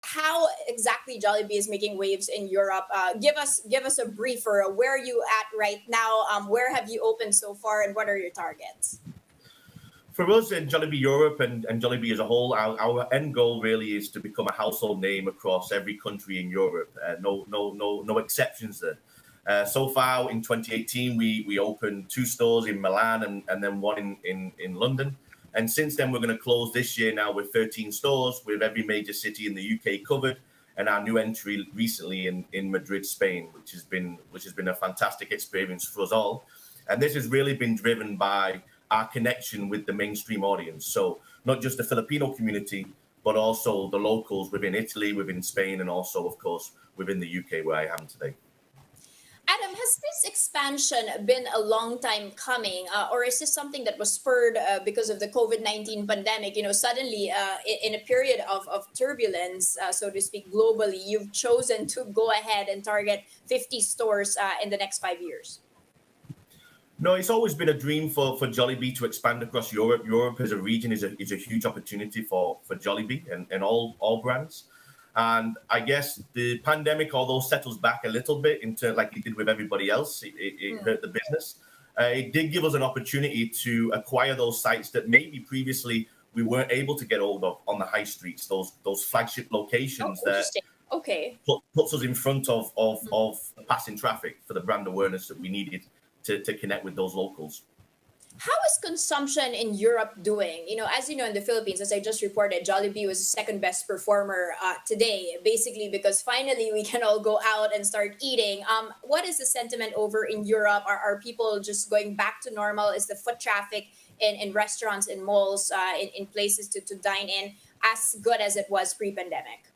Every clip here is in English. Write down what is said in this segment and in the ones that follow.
how exactly Jollibee is making waves in Europe. Give us a briefer. Where are you at right now? Where have you opened so far, and what are your targets? For us in Jollibee Europe and Jollibee as a whole, our end goal really is to become a household name across every country in Europe. No exceptions there. So far in 2018, we opened 2 stores in Milan and then one in London. And since then, we're going to close this year now with 13 stores, with every major city in the UK covered, and our new entry recently in Madrid, Spain, which has been a fantastic experience for us all. And this has really been driven by our connection with the mainstream audience. So not just the Filipino community, but also the locals within Italy, within Spain, and also, of course, within the UK where I am today. Adam, has this expansion been a long time coming, or is this something that was spurred because of the COVID-19 pandemic? Suddenly, in a period of turbulence, so to speak, globally, you've chosen to go ahead and target 50 stores in the next 5 years. No, it's always been a dream for Jollibee to expand across Europe. Europe as a region is a huge opportunity for Jollibee and all brands. And I guess the pandemic, although settles back a little bit into like it did with everybody else, it hurt the business. It did give us an opportunity to acquire those sites that maybe previously we weren't able to get hold of on the high streets. Those flagship Oh, locations that interesting. Okay. puts us in front of passing traffic for the brand awareness that we needed to connect with those locals. How is consumption in Europe doing? As you know, in the Philippines, as I just reported, Jollibee was the second best performer today, basically because finally we can all go out and start eating. What is the sentiment over in Europe? Are people just going back to normal? Is the foot traffic in restaurants, in malls, in places to dine in as good as it was pre-pandemic?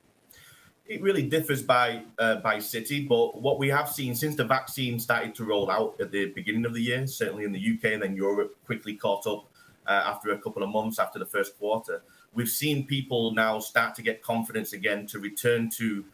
It really differs by city, but what we have seen since the vaccine started to roll out at the beginning of the year, certainly in the UK and then Europe quickly caught up after a couple of months after the first quarter, we've seen people now start to get confidence again to return to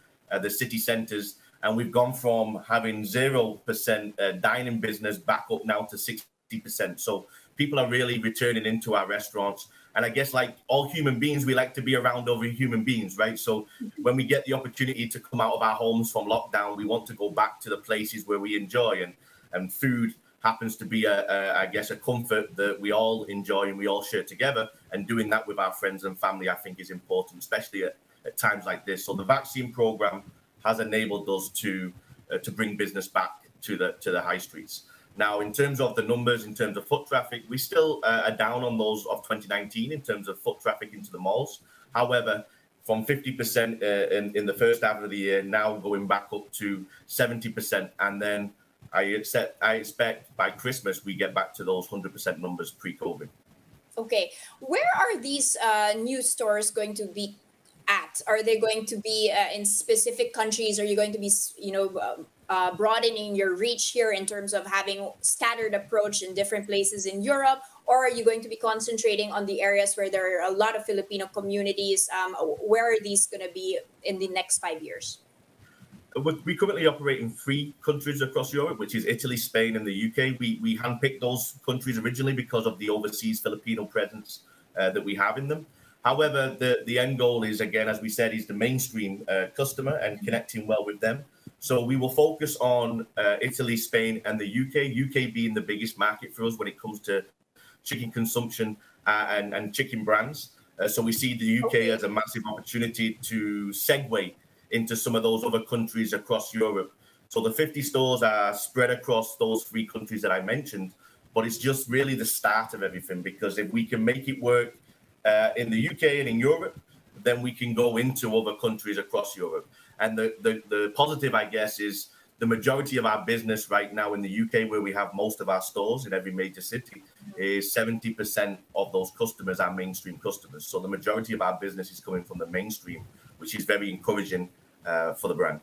the city centres, and we've gone from having 0% dining business back up now to 60%. So people are really returning into our restaurants. And I guess like all human beings, we like to be around other human beings, right? So when we get the opportunity to come out of our homes from lockdown, we want to go back to the places where we enjoy. And food happens to be, I guess, a comfort that we all enjoy and we all share together. And doing that with our friends and family, I think, is important, especially at times like this. So the vaccine program has enabled us to bring business back to the high streets. Now, in terms of the numbers, in terms of foot traffic, we still are down on those of 2019 in terms of foot traffic into the malls. However, from 50% in the first half of the year, now going back up to 70%. And then I expect by Christmas, we get back to those 100% numbers pre-COVID. Okay. Where are these new stores going to be at? Are they going to be in specific countries? Are you going to be, broadening your reach here in terms of having scattered approach in different places in Europe? Or are you going to be concentrating on the areas where there are a lot of Filipino communities? Where are these going to be in the next 5 years? We currently operate in 3 countries across Europe, which is Italy, Spain, and the UK. We handpicked those countries originally because of the overseas Filipino presence that we have in them. However, the end goal is, again, as we said, is the mainstream customer and connecting well with them. So we will focus on Italy, Spain, and the UK. UK being the biggest market for us when it comes to chicken consumption and chicken brands. So we see the UK as a massive opportunity to segue into some of those other countries across Europe. So the 50 stores are spread across those 3 countries that I mentioned, but it's just really the start of everything, because if we can make it work in the UK and in Europe, then we can go into other countries across Europe. And the positive, I guess, is the majority of our business right now in the UK, where we have most of our stores in every major city, is 70% of those customers are mainstream customers. So the majority of our business is coming from the mainstream, which is very encouraging for the brand.